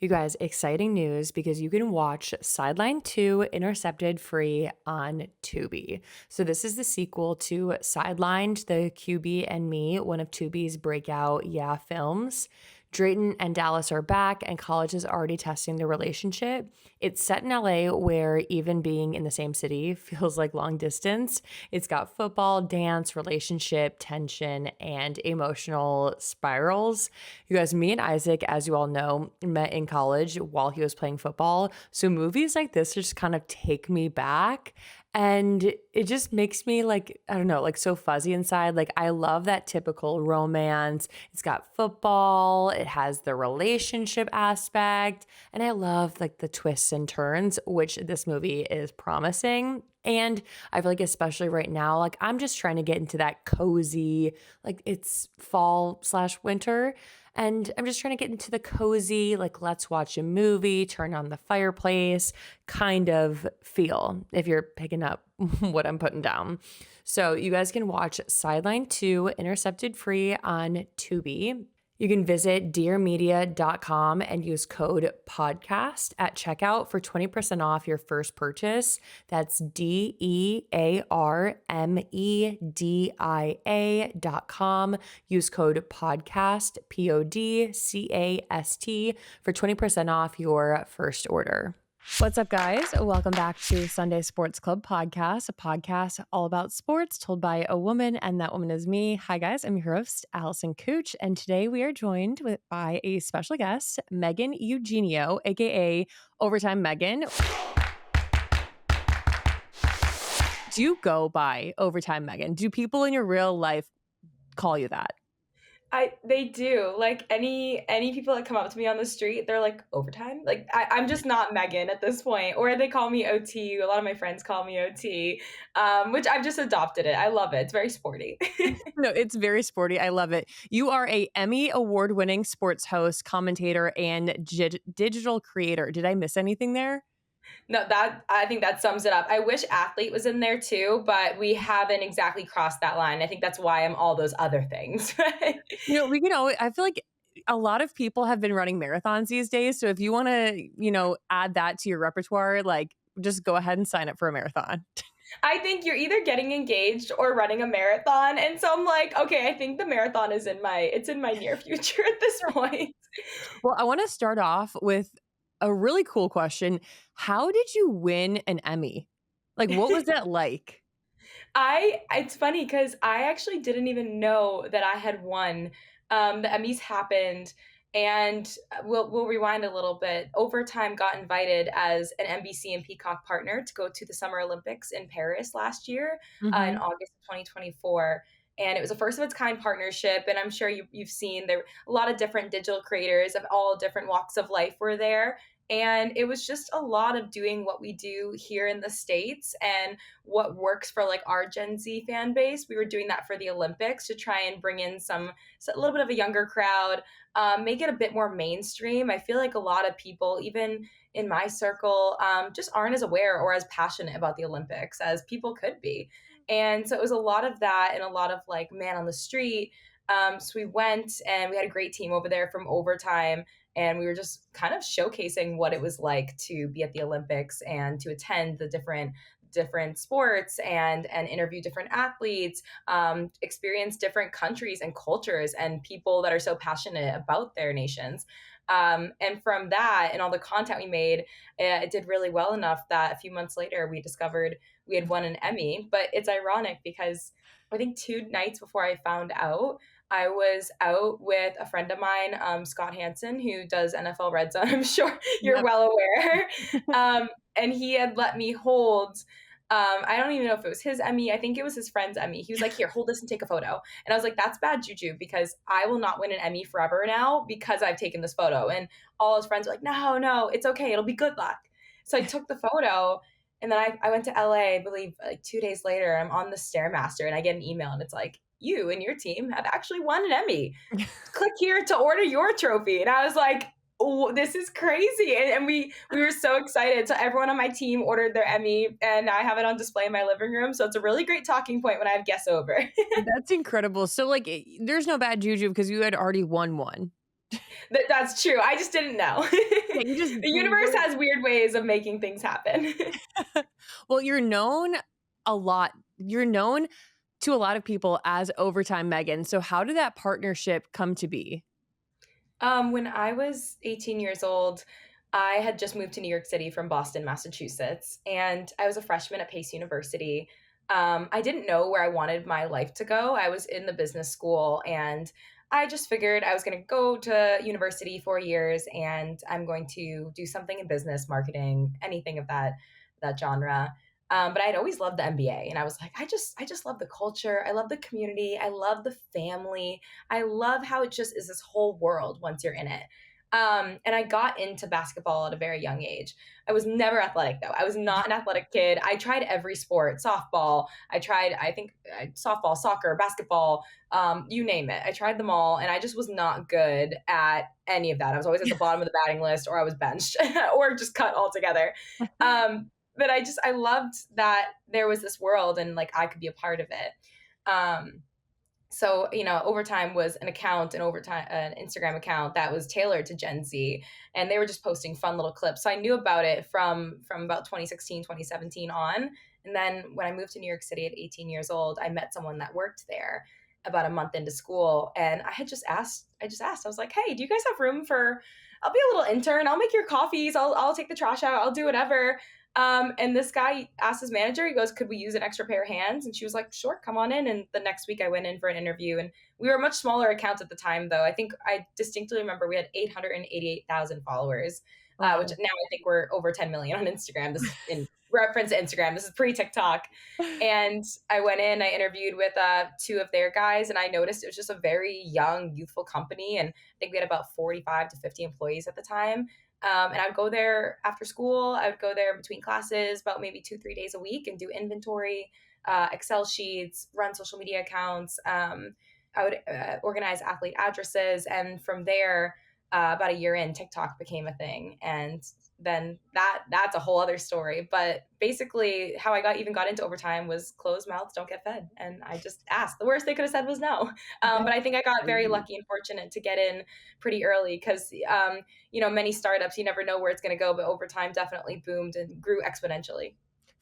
You guys, exciting news because you can watch Sidelined 2 Intercepted free on Tubi. So, this is the sequel to Sidelined, the QB and Me, one of Tubi's breakout films. Drayton and Dallas are back, and college is already testing their relationship. It's set in LA, where even being in the same city feels like long distance. It's got football, dance, relationship, tension, and emotional spirals. You guys, me and Isaac, as you all know, met in college while he was playing football. So movies like this just kind of take me back. And it just makes me like, I don't know, like so fuzzy inside. Like, I love that typical romance. It's got football, it has the relationship aspect, and I love like the twists and turns, which this movie is promising. And I feel like, especially right now, like I'm just trying to get into that cozy, like it's fall/winter. And I'm just trying to get into the cozy, like, let's watch a movie, turn on the fireplace kind of feel, if you're picking up what I'm putting down. So, you guys can watch Sideline 2 Intercepted free on Tubi. You can visit dearmedia.com and use code podcast at checkout for 20% off your first purchase. That's DEARMEDIA.com. Use code podcast, PODCAST, for 20% off your first order. What's up, guys? Welcome back to Sunday Sports Club podcast, a podcast all about sports told by a woman, and that woman is me. Hi, guys. I'm your host, Allison Cooch, and today we are joined by a special guest, Megan Eugenio, aka Overtime Megan. Do you go by Overtime Megan? Do people in your real life call you that? They do. Like any people that come up to me on the street, they're like, overtime? Like I'm just not Megan at this point. Or they call me OT. A lot of my friends call me OT, which I've just adopted it. I love it. It's very sporty. No, it's very sporty. I love it. You are a Emmy Award-winning sports host, commentator, and digital creator. Did I miss anything there? No, that I think that sums it up. I wish athlete was in there too, but we haven't exactly crossed that line. I think that's why I'm all those other things. We can always, I feel like a lot of people have been running marathons these days. So if you want to, add that to your repertoire, like just go ahead and sign up for a marathon. I think you're either getting engaged or running a marathon. And so I'm like, okay, I think the marathon is it's in my near future at this point. Well, I want to start off with a really cool question. How did you win an Emmy? Like, what was that like? It's funny because I actually didn't even know that I had won. The Emmys happened, and we'll rewind a little bit. Overtime got invited as an NBC and Peacock partner to go to the Summer Olympics in Paris last year, in Mm-hmm. August of 2024. And it was a first of its kind partnership. And I'm sure you've seen there a lot of different digital creators of all different walks of life were there. And it was just a lot of doing what we do here in the States and what works for like our Gen Z fan base. We were doing that for the Olympics to try and bring in a little bit of a younger crowd, make it a bit more mainstream. I feel like a lot of people, even in my circle, just aren't as aware or as passionate about the Olympics as people could be. And so it was a lot of that and a lot of like man on the street. So we went and we had a great team over there from Overtime, and we were just kind of showcasing what it was like to be at the Olympics and to attend the different sports and interview different athletes, experience different countries and cultures and people that are so passionate about their nations. And from that and all the content we made, it did really well enough that a few months later we discovered we had won an Emmy. But it's ironic because I think 2 nights before I found out, I was out with a friend of mine, Scott Hansen, who does NFL Red Zone. I'm sure you're Yep. well aware. And he had let me hold. I don't even know if it was his Emmy. I think it was his friend's Emmy. He was like, "Here, hold this and take a photo." And I was like, "That's bad juju because I will not win an Emmy forever now because I've taken this photo." And all his friends were like, "No, no, it's okay. It'll be good luck." So I took the photo, and then I went to LA, I believe, like 2 days later. I'm on the Stairmaster, and I get an email, and it's like, "You and your team have actually won an Emmy. Click here to order your trophy." And I was like, oh, this is crazy. And we were so excited. So everyone on my team ordered their Emmy, and I have it on display in my living room. So it's a really great talking point when I have guests over. That's incredible. So, like, there's no bad juju because you had already won one. That's true. I just didn't know. Yeah, you just The universe weren't. has weird ways of making things happen. Well, you're known a lot. You're known to a lot of people as Overtime Megan. So how did that partnership come to be? When I was 18 years old, I had just moved to New York City from Boston, Massachusetts, and I was a freshman at Pace University. I didn't know where I wanted my life to go. I was in the business school, and I just figured I was going to go to university 4 years, and I'm going to do something in business, marketing, anything of that genre. But I'd always loved the MBA, and I was like, I just love the culture. I love the community. I love the family. I love how it just is this whole world once you're in it. And I got into basketball at a very young age. I was never athletic though. I was not an athletic kid. I tried every sport, softball. I tried, I think, softball, soccer, basketball, you name it. I tried them all, and I just was not good at any of that. I was always at the bottom of the batting list, or I was benched, or just cut altogether. But I loved that there was this world, and like I could be a part of it. So Overtime was an Instagram account that was tailored to Gen Z, and they were just posting fun little clips. So I knew about it from about 2016, 2017 on. And then when I moved to New York City at 18 years old, I met someone that worked there about a month into school, and I was like, hey, do you guys have room for, I'll be a little intern, I'll make your coffees, I'll take the trash out, I'll do whatever. And this guy asked his manager, he goes, could we use an extra pair of hands? And she was like, sure, come on in. And the next week I went in for an interview, and we were a much smaller account at the time, though. I think I distinctly remember we had 888,000 followers, which Wow. now I think we're over 10 million on Instagram. This is in reference to Instagram. This is pre TikTok. And I went in, I interviewed with two of their guys, and I noticed it was just a very young, youthful company. And I think we had about 45 to 50 employees at the time. And I would go there after school. I would go there between classes about maybe 2, 3 days a week and do inventory, Excel sheets, run social media accounts. I would organize athlete addresses. And from there, about a year in, TikTok became a thing. And then that's a whole other story. But basically, how I got into Overtime was closed mouths don't get fed, and I just asked. The worst they could have said was no. But That's I think I got very great. lucky and fortunate to get in pretty early because many startups, you never know where it's going to go, but Overtime definitely boomed and grew exponentially.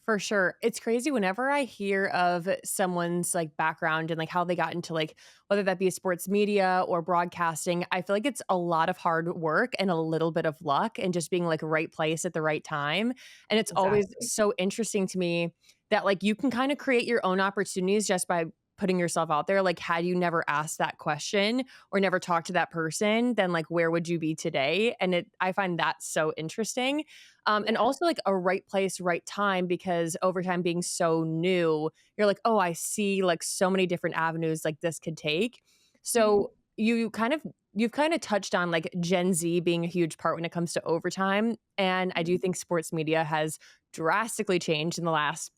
For sure. It's crazy whenever I hear of someone's like background and like how they got into like whether that be sports media or broadcasting, I feel like it's a lot of hard work and a little bit of luck and just being like right place at the right time. And it's always Exactly. so interesting to me that like you can kind of create your own opportunities just by putting yourself out there. Like had you never asked that question or never talked to that person, then like where would you be today? And I find that so interesting. And Yeah. also like a right place, right time, because Overtime being so new, you're like, oh, I see like so many different avenues like this could take. Mhm. So you've kind of touched on like Gen Z being a huge part when it comes to Overtime. And I do Mhm. think sports media has drastically changed in the last,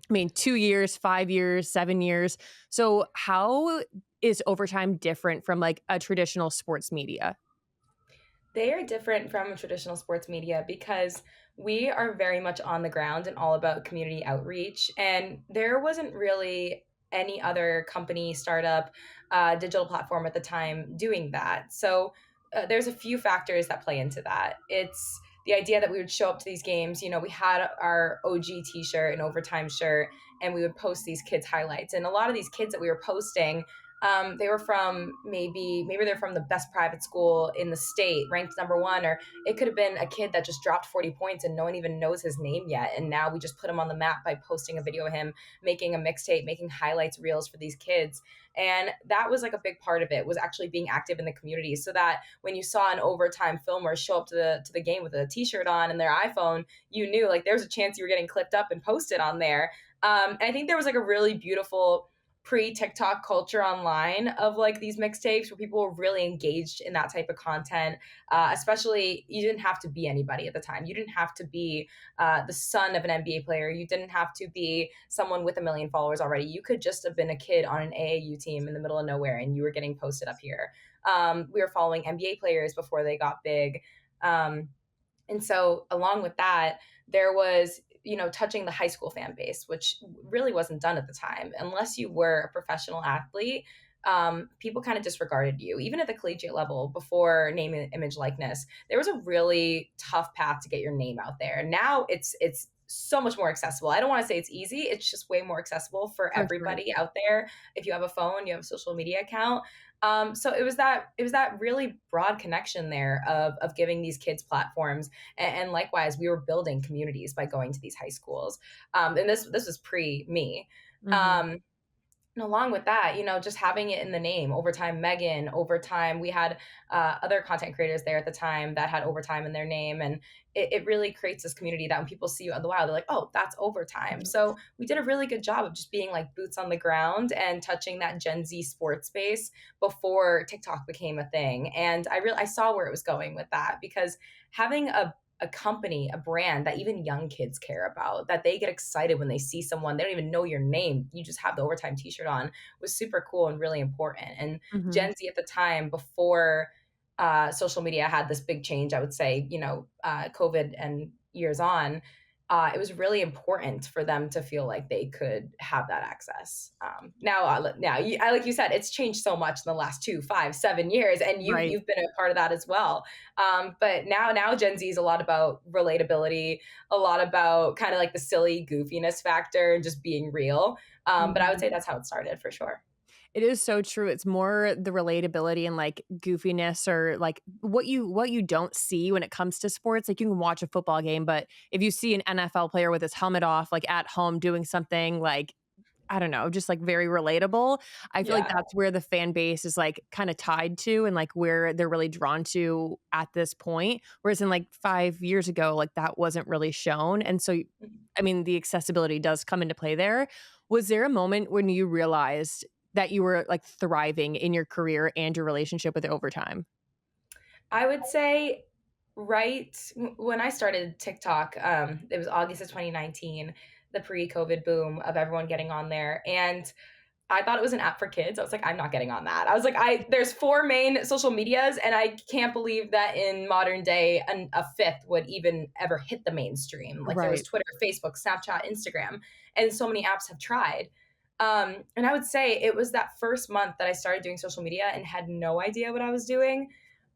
I mean, 2 years, 5 years, 7 years. So how is Overtime different from like a traditional sports media? They are different from traditional sports media because we are very much on the ground and all about community outreach. And there wasn't really any other company, startup, digital platform at the time doing that. So there's a few factors that play into that. It's the idea that we would show up to these games. We had our OG t shirt and Overtime shirt, and we would post these kids' highlights. And a lot of these kids that we were posting, they were from maybe they're from the best private school in the state, ranked number one, or it could have been a kid that just dropped 40 points and no one even knows his name yet. And now we just put him on the map by posting a video of him making a mixtape, making highlights reels for these kids. And that was like a big part of it, was actually being active in the community, so that when you saw an Overtime filmer show up to the game with a t-shirt on and their iPhone, you knew like there's a chance you were getting clipped up and posted on there. And I think there was like a really beautiful pre-TikTok culture online of like these mixtapes where people were really engaged in that type of content. Especially, you didn't have to be anybody at the time. You didn't have to be the son of an NBA player. You didn't have to be someone with a million followers already. You could just have been a kid on an AAU team in the middle of nowhere, and you were getting posted up here. We were following NBA players before they got big. Um, and so, along with that, there was, touching the high school fan base, which really wasn't done at the time. Unless you were a professional athlete, people kind of disregarded you. Even at the collegiate level, before name, image, likeness, there was a really tough path to get your name out there. Now it's so much more accessible. I don't want to say it's easy. It's just way more accessible for For sure. everybody out there. If you have a phone, you have a social media account. So it was that really broad connection there of giving these kids platforms, and likewise, we were building communities by going to these high schools. And this was pre me. Mhm. Um, and along with that, just having it in the name, overtime Megan, overtime, we had other content creators there at the time that had overtime in their name. And it really creates this community that when people see you out in the wild, they're like, oh, that's overtime. So we did a really good job of just being like boots on the ground and touching that Gen Z sports space before TikTok became a thing. And I saw where it was going with that, because having a company, a brand that even young kids care about, that they get excited when they see someone, they don't even know your name, you just have the overtime t-shirt on, was super cool and really important. And Mhm. Gen Z at the time, before social media had this big change, I would say, COVID and years on, it was really important for them to feel like they could have that access. Like you said, it's changed so much in the last 2, 5, 7 years, and Right. you've been a part of that as well. But now Gen Z is a lot about relatability, a lot about kind of like the silly goofiness factor and just being real. But I would Mhm. say that's how it started for sure. It is so true. It's more the relatability and like goofiness, or like what you don't see when it comes to sports. Like you can watch a football game, but if you see an NFL player with his helmet off, like at home doing something like, I don't know, just like very relatable. I feel like Yeah. that's where the fan base is like kind of tied to, and like where they're really drawn to at this point. Whereas in like 5 years ago, like that wasn't really shown. And so, I mean, the accessibility does come into play there. Was there a moment when you realized that you were like thriving in your career and your relationship with overtime? I would say when I started TikTok, it was August of 2019, the pre-COVID boom of everyone getting on there. And I thought it was an app for kids. I was like, I'm not getting on that. I was like, there's four main social medias, and I can't believe that in modern day, a fifth would even ever hit the mainstream. Like there was Right. Twitter, Facebook, Snapchat, Instagram, and so many apps have tried. And I would say it was that first month that I started doing social media and had no idea what I was doing,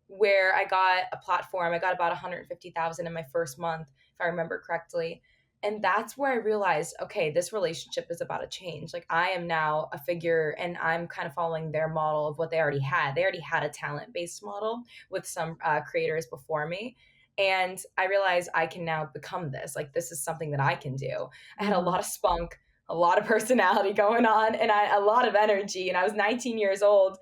where I got a platform. I got about 150,000 in my first month, if I remember correctly. And that's where I realized, okay, this relationship is about to change. Like I am now a figure, and I'm kind of following their model of what they already had. They already had a talent-based model with some creators before me. And I realized I can now become this. Like this is something that I can do. I had a Mhm. lot of spunk, a lot of personality going on, and a lot of energy. And I was 19 years old,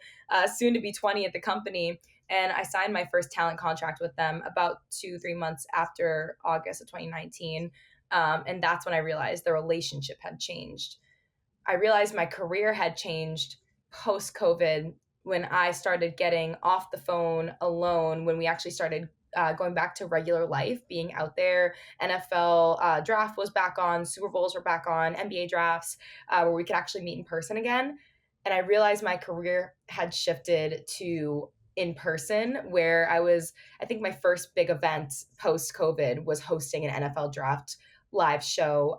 soon to be 20 at the company, and I signed my first talent contract with them about 2, 3 months after August of 2019. And that's when I realized the relationship had changed. I realized my career had changed post COVID, when I started getting off the phone alone, when we actually started going back to regular life, being out there. NFL draft was back on, Super Bowls were back on, NBA drafts, where we could actually meet in person again. And I realized my career had shifted to in person, where I think my first big event post COVID was hosting an NFL draft live show.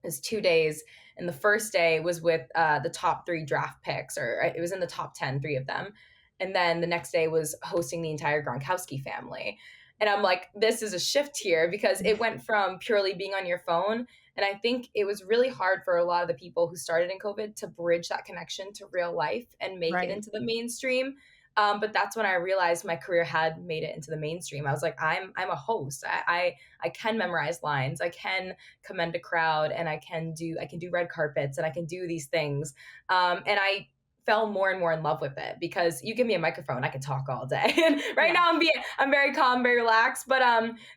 It was 2 days, and the first day was with the top three draft picks, or it was in the top 10, three of them. And then the next day was hosting the entire Gronkowski family. And I'm like, this is a shift here, because it went from purely being on your phone. And I think it was really hard for a lot of the people who started in COVID to bridge that connection to real life and make it Right. into the mainstream. But that's when I realized my career had made it into the mainstream. I was like, I'm a host. I can memorize lines. I can commend a crowd, and I can do red carpets, and I can do these things. And I fell more and more in love with it, because you give me a microphone, I can talk all day. And right Yeah. now I'm very calm, very relaxed, but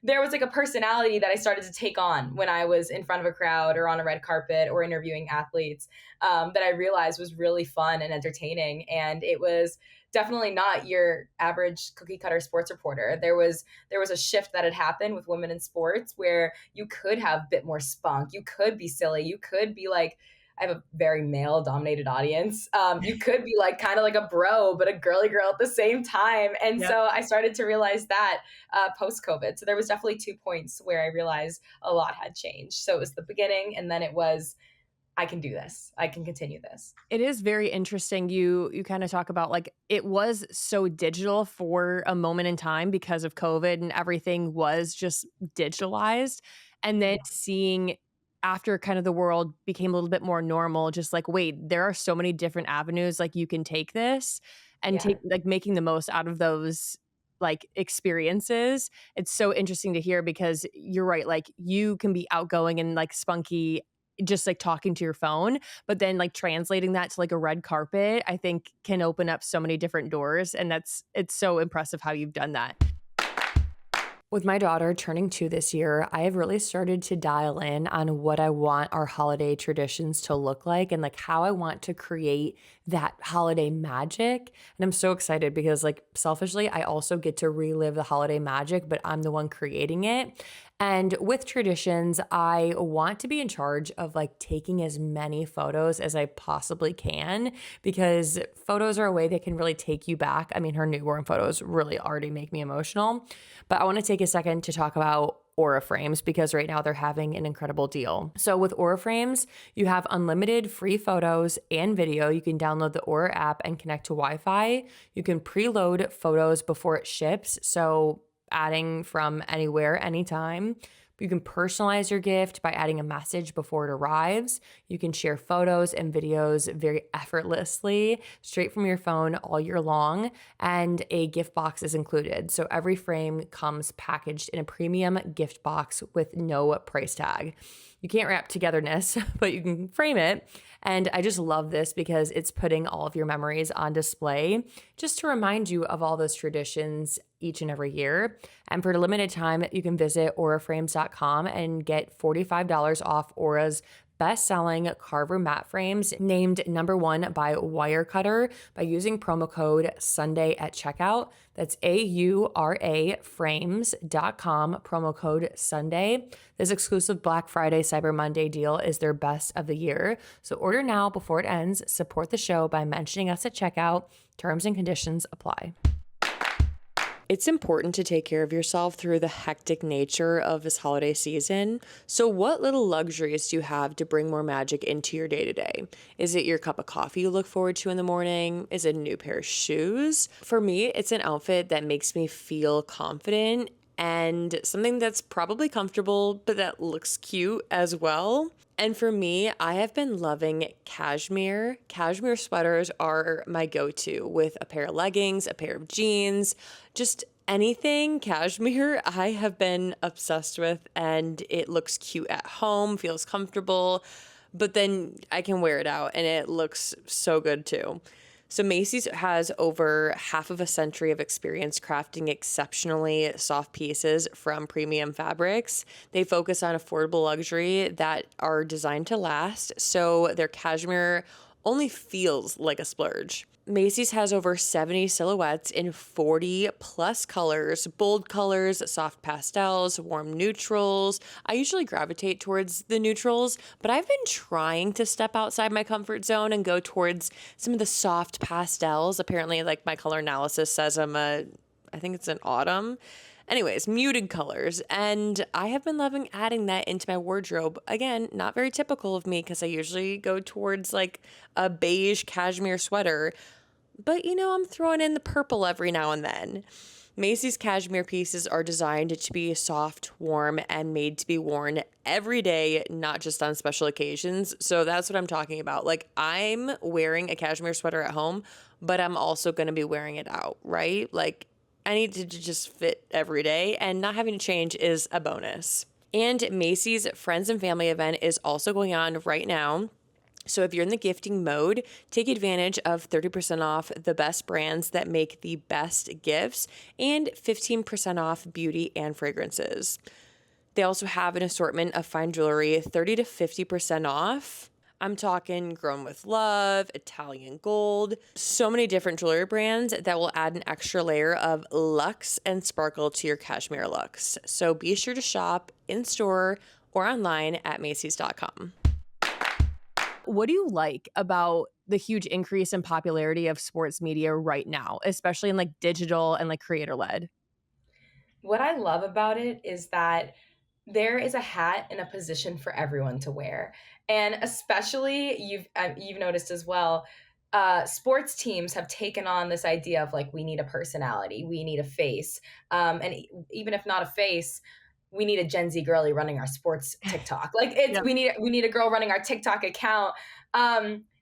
there was like a personality that I started to take on when I was in front of a crowd or on a red carpet or interviewing athletes, that I realized was really fun and entertaining. And it was definitely not your average cookie cutter sports reporter. There was a shift that had happened with women in sports, where you could have a bit more spunk. You could be silly. You could be like, I have a very male dominated audience. You could be like kind of like a bro, but a girly girl at the same time. And Yep. so I started to realize that post COVID. So there was definitely 2 points where I realized a lot had changed. So it was the beginning, and then it was I can do this. I can continue this. It is very interesting. You kind of talk about like it was so digital for a moment in time because of COVID and everything was just digitalized. And then Yeah. seeing after kind of the world became a little bit more normal, just like, wait, there are so many different avenues like you can take this and Yeah. take like making the most out of those like experiences. It's so interesting to hear because you're right. Like you can be outgoing and like spunky just like talking to your phone, but then like translating that to like a red carpet, I think can open up so many different doors. And it's so impressive how you've done that. With my daughter turning 2 this year, I have really started to dial in on what I want our holiday traditions to look like and like how I want to create that holiday magic. And I'm so excited because like selfishly, I also get to relive the holiday magic, but I'm the one creating it. And with traditions, I want to be in charge of like taking as many photos as I possibly can because photos are a way that can really take you back. I mean, her newborn photos really already make me emotional. But I want to take a second to talk about Aura frames because right now they're having an incredible deal. So with Aura frames, you have unlimited free photos and video. You can download the Aura app and connect to Wi-Fi. You can preload photos before it ships. So adding from anywhere, anytime. You can personalize your gift by adding a message before it arrives. You can share photos and videos very effortlessly, straight from your phone all year long, and a gift box is included. So every frame comes packaged in a premium gift box with no price tag. You can't wrap togetherness, but you can frame it. And I just love this because it's putting all of your memories on display just to remind you of all those traditions each and every year. And for a limited time, you can visit auraframes.com and get $45 off Aura's best-selling Carver mat frames named #1 by Wirecutter by using promo code Sunday at checkout. That's AURA frames.com, promo code Sunday. This exclusive Black Friday Cyber Monday deal is their best of the year. So order now before it ends. Support the show by mentioning us at checkout. Terms and conditions apply. It's important to take care of yourself through the hectic nature of this holiday season. So what little luxuries do you have to bring more magic into your day-to-day? Is it your cup of coffee you look forward to in the morning? Is it a new pair of shoes? For me, it's an outfit that makes me feel confident and something that's probably comfortable, but that looks cute as well. And for me, I have been loving cashmere. Cashmere sweaters are my go-to with a pair of leggings, a pair of jeans, just anything cashmere I have been obsessed with, and it looks cute at home, feels comfortable, but then I can wear it out and it looks so good too. So Macy's has over half of a century of experience crafting exceptionally soft pieces from premium fabrics. They focus on affordable luxury that are designed to last, so their cashmere only feels like a splurge. Macy's has over 70 silhouettes in 40 plus colors, bold colors, soft pastels, warm neutrals. I usually gravitate towards the neutrals, but I've been trying to step outside my comfort zone and go towards some of the soft pastels. Apparently, like my color analysis says I think it's an autumn. Anyways, muted colors. And I have been loving adding that into my wardrobe. Again, not very typical of me because I usually go towards like a beige cashmere sweater. But I'm throwing in the purple every now and then. Macy's cashmere pieces are designed to be soft, warm, and made to be worn every day, not just on special occasions. So that's what I'm talking about. Like, I'm wearing a cashmere sweater at home, but I'm also going to be wearing it out, right? Like, I need to just fit every day, and not having to change is a bonus. And Macy's Friends and Family event is also going on right now. So if you're in the gifting mode, take advantage of 30% off the best brands that make the best gifts and 15% off beauty and fragrances. They also have an assortment of fine jewelry, 30 to 50% off. I'm talking Grown with Love, Italian Gold, so many different jewelry brands that will add an extra layer of luxe and sparkle to your cashmere looks. So be sure to shop in store or online at Macy's.com. What do you like about the huge increase in popularity of sports media right now, especially in like digital and like creator led? What I love about it is that there is a hat and a position for everyone to wear. And especially you've noticed as well, sports teams have taken on this idea of like we need a personality, we need a face, even if not a face, we need a Gen Z girly running our sports TikTok. Like it's Yep. we need a girl running our TikTok account.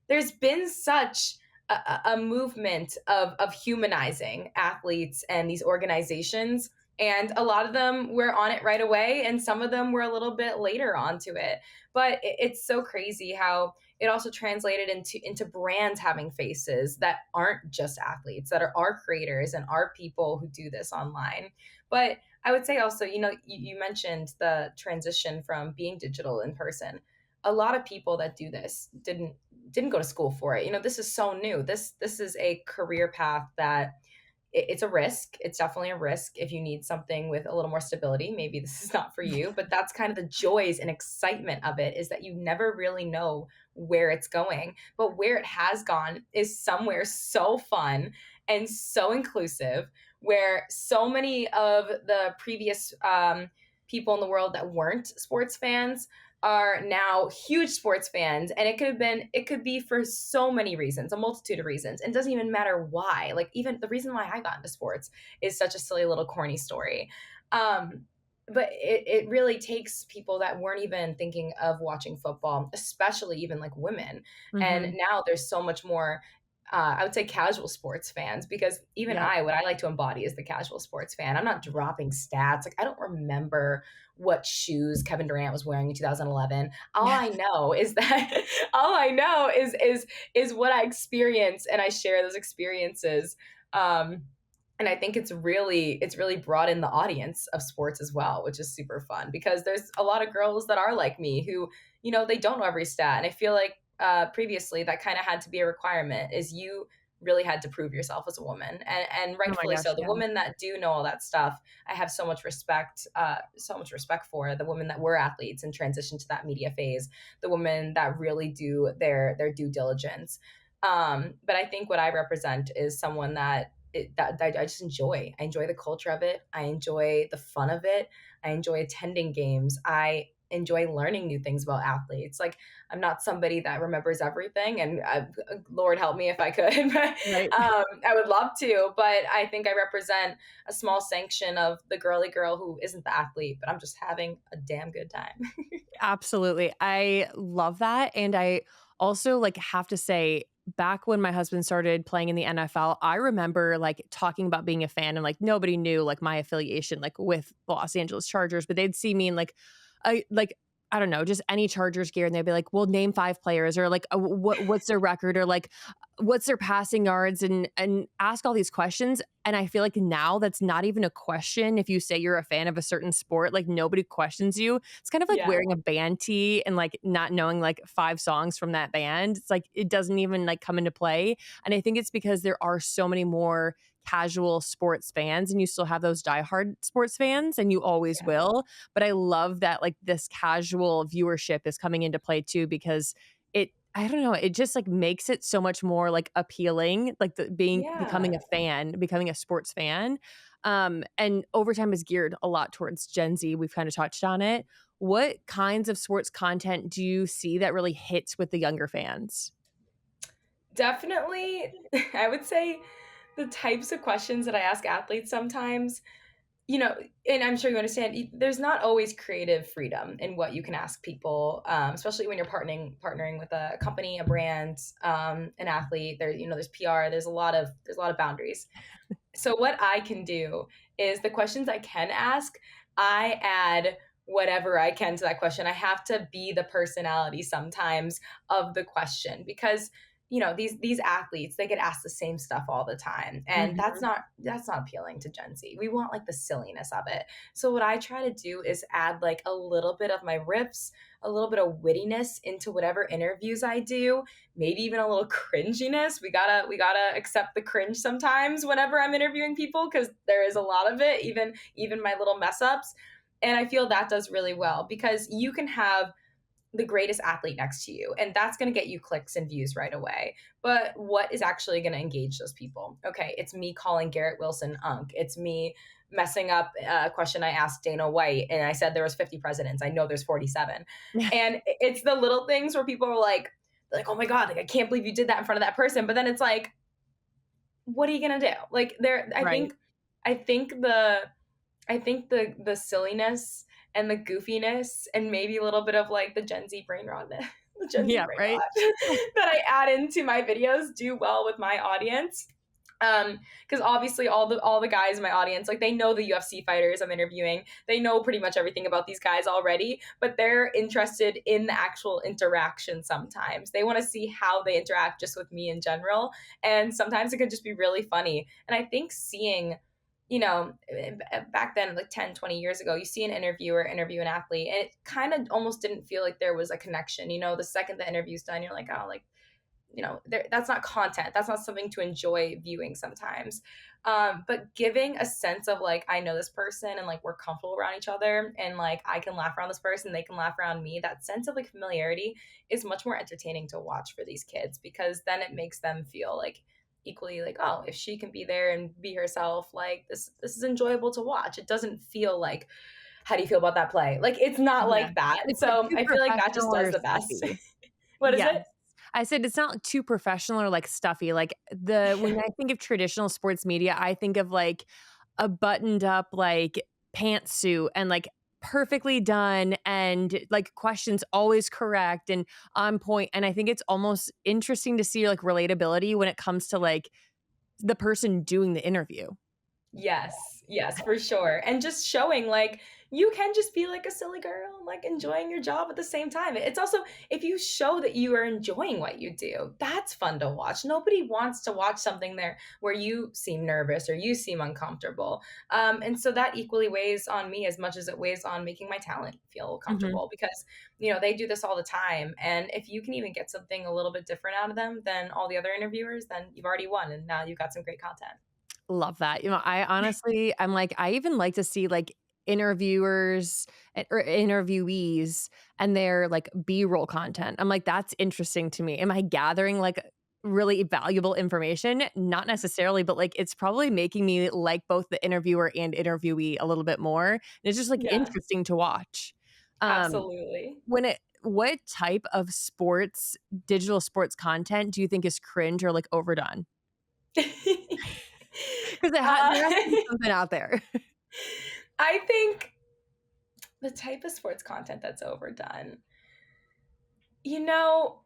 There's been such a movement of humanizing athletes and these organizations, and a lot of them were on it right away and some of them were a little bit later onto it. But it's so crazy how it also translated into brands having faces that aren't just athletes, that are creators and are people who do this online. But I would say also, you mentioned the transition from being digital in person. A lot of people that do this didn't go to school for it. This is so new. This is a career path that it's a risk. It's definitely a risk. If you need something with a little more stability, maybe this is not for you. But that's kind of the joys and excitement of it, is that you never really know where it's going. But where it has gone is somewhere so fun and so inclusive, where so many of the previous people in the world that weren't sports fans are now huge sports fans. And it could be for so many reasons, a multitude of reasons, and it doesn't even matter why. Like, even the reason why I got into sports is such a silly little corny story. But it really takes people that weren't even thinking of watching football, especially even like women. And Hmm. now there's so much more, I would say, casual sports fans, because even Yep. what I like to embody is the casual sports fan. I'm not dropping stats. Like, I don't remember what shoes Kevin Durant was wearing in 2011. All Yeah. I know is that all I know is what I experience, and I share those experiences. Um, and I think it's really broadened the audience of sports as well, which is super fun, because there's a lot of girls that are like me who, they don't know every stat. And I feel like previously that kind of had to be a requirement, is you really had to prove yourself as a woman, and Oh my rightfully gosh. so. The Yeah. women that do know all that stuff, I have so much respect for the women that were athletes and transitioned to that media phase, the women that really do their due diligence. But I think what I represent is someone that I just enjoy. I enjoy the culture of it. I enjoy the fun of it. I enjoy attending games. I enjoy learning new things about athletes. Like, I'm not somebody that remembers everything, and Lord help me if I could. But Right. I would love to. But I think I represent a small sanction of the girly girl who isn't the athlete, but I'm just having a damn good time. Absolutely. I love that. And I also like have to say, back when my husband started playing in the NFL, I remember like talking about being a fan, and like nobody knew like my affiliation like with the Los Angeles Chargers, but they'd see me in like I don't know, just any Chargers gear, and they'd be like, "Well, name 5 players," or like, what's their record?" or like, "What's their passing yards?" and ask all these questions. And I feel like now that's not even a question if you say you're a fan of a certain sport. Like, nobody questions you. It's kind of like Yeah. wearing a band tee and like not knowing like 5 songs from that band. It's like it doesn't even like come into play. And I think it's because there are so many more casual sports fans, and you still have those diehard sports fans, and you always Yeah. will. But I love that like this casual viewership is coming into play too, because I don't know, it just like makes it so much more like appealing, like becoming Yeah. a fan, becoming a sports fan. And Overtime is geared a lot towards Gen Z. We've kind of touched on it. What kinds of sports content do you see that really hits with the younger fans? Definitely, I would say the types of questions that I ask athletes sometimes, you know, and I'm sure you understand, there's not always creative freedom in what you can ask people, especially when you're partnering with a company, a brand, an athlete. There's PR. There's a lot of boundaries. So what I can do is the questions I can ask, I add whatever I can to that question. I have to be the personality sometimes of the question, because these athletes, they get asked the same stuff all the time, and Mhm. that's not appealing to Gen Z. We want like the silliness of it. So what I try to do is add like a little bit of my riffs, a little bit of wittiness into whatever interviews I do, maybe even a little cringiness. We gotta accept the cringe sometimes whenever I'm interviewing people, because there is a lot of it, even my little mess ups. And I feel that does really well, because you can have the greatest athlete next to you, and that's going to get you clicks and views right away. But what is actually going to engage those people? Okay, it's me calling Garrett Wilson unk. It's me messing up a question I asked Dana White, and I said there was 50 presidents. I know there's 47. And it's the little things where people are like, oh my God, like I can't believe you did that in front of that person. But then it's like, what are you gonna do? Like there, Right. I think the the silliness and the goofiness and maybe a little bit of like the Gen Z brain rot, the Gen Z Yeah, brain right? rot that I add into my videos do well with my audience. Because obviously all the guys in my audience, like they know the UFC fighters I'm interviewing. They know pretty much everything about these guys already, but they're interested in the actual interaction sometimes. They want to see how they interact just with me in general. And sometimes it could just be really funny. And I think seeing back then, like 10, 20 years ago, you see an interviewer interview an athlete, and it kind of almost didn't feel like there was a connection. The second the interview's done, you're like, oh, like, that's not content. That's not something to enjoy viewing sometimes. But giving a sense of like, I know this person and like we're comfortable around each other and like I can laugh around this person, they can laugh around me. That sense of like familiarity is much more entertaining to watch for these kids because then it makes them feel like equally like, oh, if she can be there and be herself, like this is enjoyable to watch. It doesn't feel like, how do you feel about that play? Like it's not Yeah. like that. It's not So too I feel like that just professional does or the best. stuffy. What is Yes. it? I said it's not too professional or, like, stuffy, like, when I think of traditional sports media, I think of, like, a buttoned up, like, pantsuit and, like, perfectly done and, like, questions always correct and on point, and I think it's almost interesting to see, like, relatability when it comes to, like, the person doing the interview. Yes, yes, for sure. And just showing like you can just be like a silly girl, like enjoying your job at the same time. It's also if you show that you are enjoying what you do, that's fun to watch. Nobody wants to watch something there where you seem nervous or you seem uncomfortable. And so that equally weighs on me as much as it weighs on making my talent feel Mhm. comfortable because they do this all the time. And if you can even get something a little bit different out of them than all the other interviewers, then you've already won and now you've got some great content. Love that. I honestly I'm like, I even like to see, like, interviewers or interviewees and their, like, B-roll content. I'm like, that's interesting to me. Am I gathering, like, really valuable information? Not necessarily, but, like, it's probably making me like both the interviewer and interviewee a little bit more, and it's just, like, Yeah, interesting to watch. Um, absolutely. what type of digital sports content do you think is cringe or, like, overdone? 'Cause Uh, there has to be something out there. I think the type of sports content that's overdone, you know,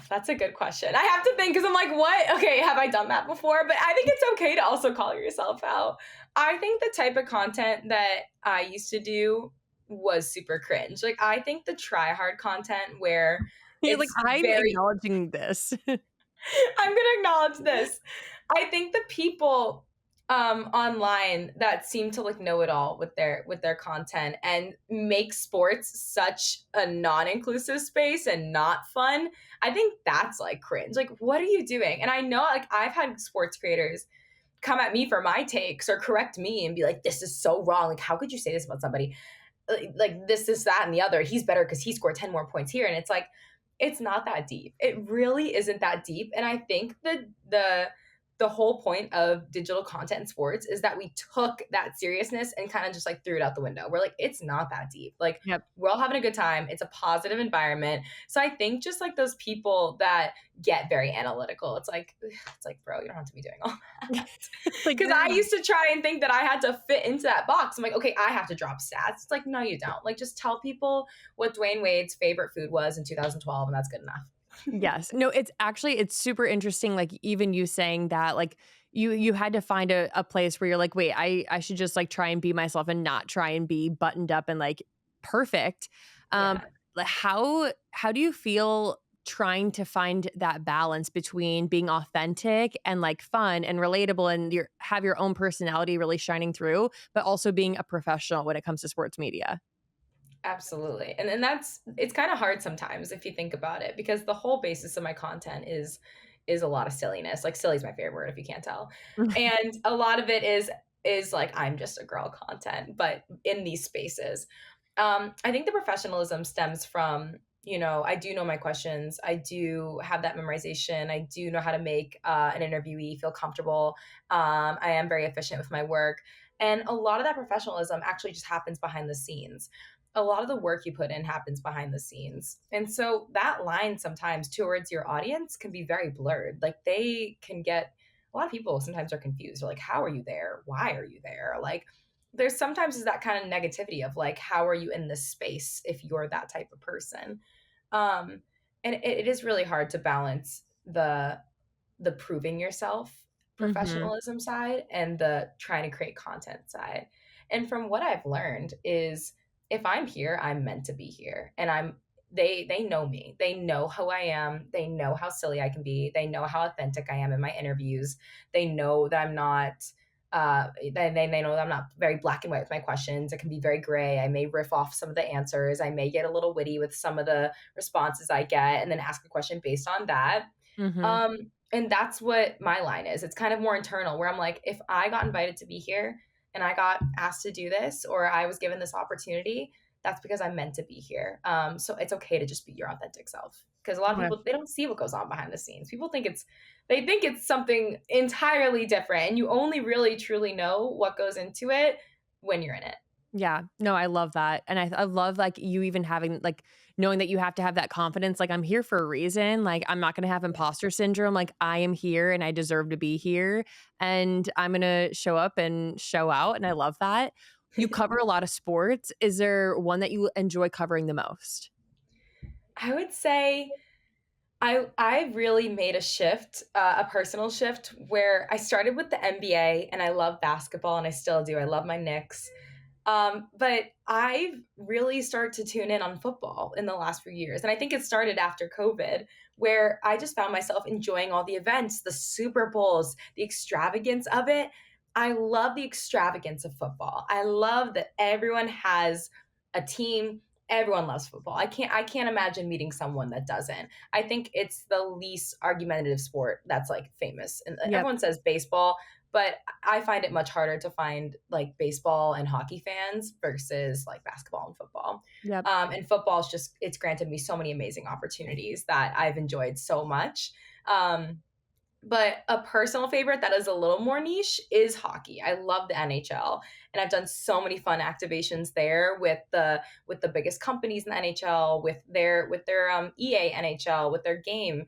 that's a good question. I have to think because I'm like, what? Okay, have I done that before? But I think it's okay to also call yourself out. I think the type of content that I used to do was super cringe. Like, I think the try hard content where You're like, it's "I'm very acknowledging this." I'm gonna acknowledge this. I think the people online that seem to like know it all with their content and make sports such a non-inclusive space and not fun, I think that's like cringe. Like, what are you doing? And I know like I've had sports creators come at me for my takes or correct me and be like, this is so wrong. Like, how could you say this about somebody? Like this, that, and the other. He's better because he scored 10 more points here. And it's like, it's not that deep. It really isn't that deep. And I think that the whole point of digital content in sports is that we took that seriousness and kind of just like threw it out the window. We're like, it's not that deep. Like Yep. we're all having a good time. It's a positive environment. So I think just like those people that get very analytical, it's like, bro, you don't have to be doing all that. Like, Because I used to try and think that I had to fit into that box. I'm like, okay, I have to drop stats. It's like, no, you don't. Like, just tell people what Dwayne Wade's favorite food was in 2012, and that's good enough. yes. No, it's super interesting, like, even you saying that, like, you had to find a place where you're like, "Wait, I should just, like, try and be myself and not try and be buttoned up and, like, perfect." Yeah, Like, how do you feel trying to find that balance between being authentic and, like, fun and relatable and have your own personality really shining through, but also being a professional when it comes to sports media? absolutely. And that's it's kind of hard sometimes if you think about it because the whole basis of my content is a lot of silliness. Like silly is my favorite word if you can't tell. And a lot of it is like I'm just a girl content, but in these spaces. I think the professionalism stems from, I do know my questions. I do have that memorization. I do know how to make an interviewee feel comfortable. I am very efficient with my work. And a lot of that professionalism actually just happens behind the scenes. A lot of the work you put in happens behind the scenes. And so that line sometimes towards your audience can be very blurred. Like they can get a lot of people sometimes are confused. They're like, how are you there? Why are you there? Like there's sometimes is that kind of negativity of like, how are you in this space if you're that type of person? Um, and it is really hard to balance the proving yourself Mhm. professionalism side and the trying to create content side. And from what I've learned is if I'm here, I'm meant to be here. And they know me. They know who I am. They know how silly I can be. They know how authentic I am in my interviews. They know that I'm not they know that I'm not very black and white with my questions. It can be very gray. I may riff off some of the answers. I may get a little witty with some of the responses I get and then ask a question based on that. Mhm. And that's what my line is. It's kind of more internal where I'm like, if I got invited to be here and I got asked to do this or I was given this opportunity, that's because I'm meant to be here. So it's okay to just be your authentic self. Because a lot of Okay. people they don't see what goes on behind the scenes. People think they think it's something entirely different, and you only really truly know what goes into it when you're in it. Yeah. No, I love that. And I love like you even having like knowing that you have to have that confidence. Like I'm here for a reason. Like I'm not going to have Yeah. imposter syndrome. Like I am here and I deserve to be here and I'm going to show up and show out. And I love that. You cover a lot of sports. Is there one that you enjoy covering the most? I would say I really made a shift, a personal shift where I started with the NBA and I love basketball and I still do. I love my Knicks. But I've really started to tune in on football in the last few years. And I think it started after COVID, where I just found myself enjoying all the events, the Super Bowls, the extravagance of it. I love the extravagance of football. I love that everyone has a team. Everyone loves football. I can't imagine meeting someone that doesn't. I think it's the least argumentative sport that's like famous. And Yep. everyone says baseball, but I find it much harder to find like baseball and hockey fans versus like basketball and football. Yep. And football is just, it's granted me so many amazing opportunities that I've enjoyed so much. Um, but a personal favorite that is a little more niche is hockey. I love the NHL, and I've done so many fun activations there with the biggest companies in the NHL, with their EA NHL, with their game,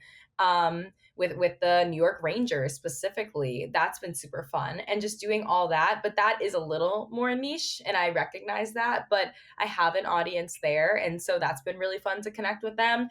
with the New York Rangers specifically. That's been super fun, and just doing all that. But that is a little more niche, and I recognize that. But I have an audience there, and so that's been really fun to connect with them.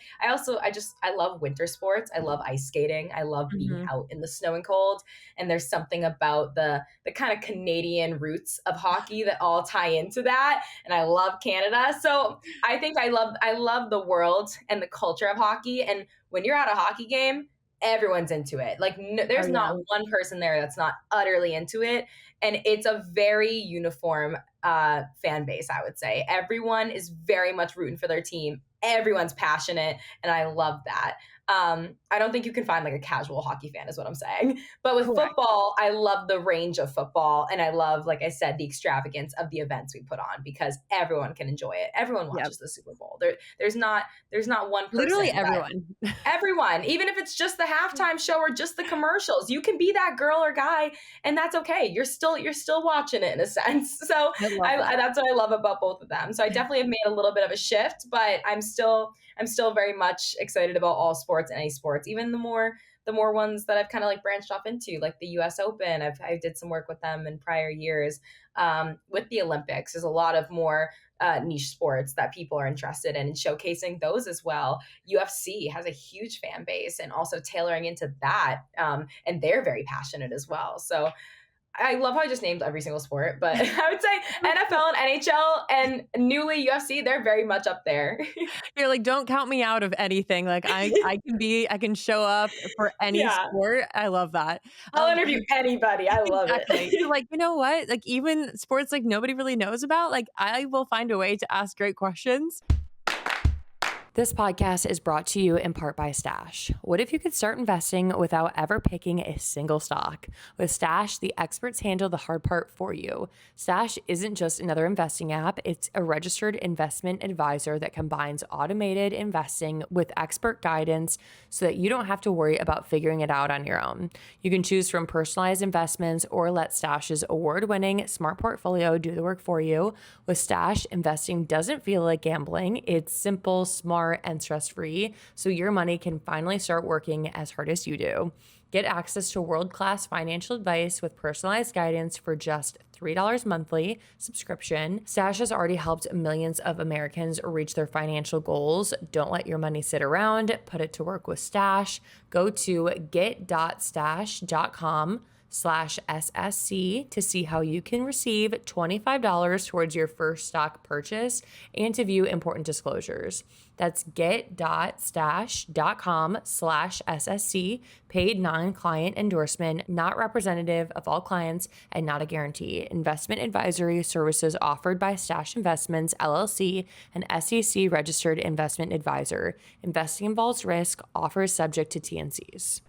I love winter sports. I love ice skating. I love being Mhm. out in the snow and cold. And there's something about the kind of Canadian roots of hockey that all tie into that. And I love Canada. So I think I love the world and the culture of hockey. And when you're at a hockey game, everyone's into it. Like no, Oh there's yeah. not one person there that's not utterly into it. And it's a very uniform fan base, I would say. Everyone is very much rooting for their team. Everyone's passionate, and I love that. I don't think you can find like a casual hockey fan, is what I'm saying. But with Correct. football, I love the range of football, and I love, like I said, the extravagance of the events we put on because everyone can enjoy it. Everyone Yep. watches the Super Bowl. There's not one Literally person that everyone. everyone, even if it's just the halftime show or just the commercials, you can be that girl or guy, and that's okay. You're still watching it in a sense. So I love that. that's what I love about both of them. So I definitely have made a little bit of a shift, but I'm still very much excited about all sports and any sports, even the more ones that I've kind of like branched off into, like the U.S. Open. I did some work with them in prior years. With the Olympics, there's a lot of more niche sports that people are interested in and showcasing those as well. UFC has a huge fan base and also tailoring into that, and they're very passionate as well. So I love how I just named every single sport, but I would say NFL and NHL and newly UFC, they're very much up there. You're like, "Don't count me out of anything." Like, I can show up for any Yeah, sport. I love that. I'll interview anybody. I love Exactly. You're it. like, "You know what? Like, even sports, like, nobody really knows about, like, I will find a way to ask great questions." This podcast is brought to you in part by Stash. What if you could start investing without ever picking a single stock? With Stash, the experts handle the hard part for you. Stash isn't just another investing app, it's a registered investment advisor that combines automated investing with expert guidance so that you don't have to worry about figuring it out on your own. You can choose from personalized investments or let Stash's award-winning smart portfolio do the work for you. With Stash, investing doesn't feel like gambling. It's simple, smart, and stress-free, so your money can finally start working as hard as you do. Get access to world-class financial advice with personalized guidance for just $3 monthly subscription. Stash has already helped millions of Americans reach their financial goals. Don't let your money sit around. Put it to work with Stash. Go to get.stash.com/SSC to see how you can receive $25 towards your first stock purchase and to view important disclosures. That's get.stash.com/SSC, paid non-client endorsement, not representative of all clients and not a guarantee. Investment advisory services offered by Stash Investments, LLC, an SEC registered investment advisor. Investing involves risk, offers subject to T&Cs.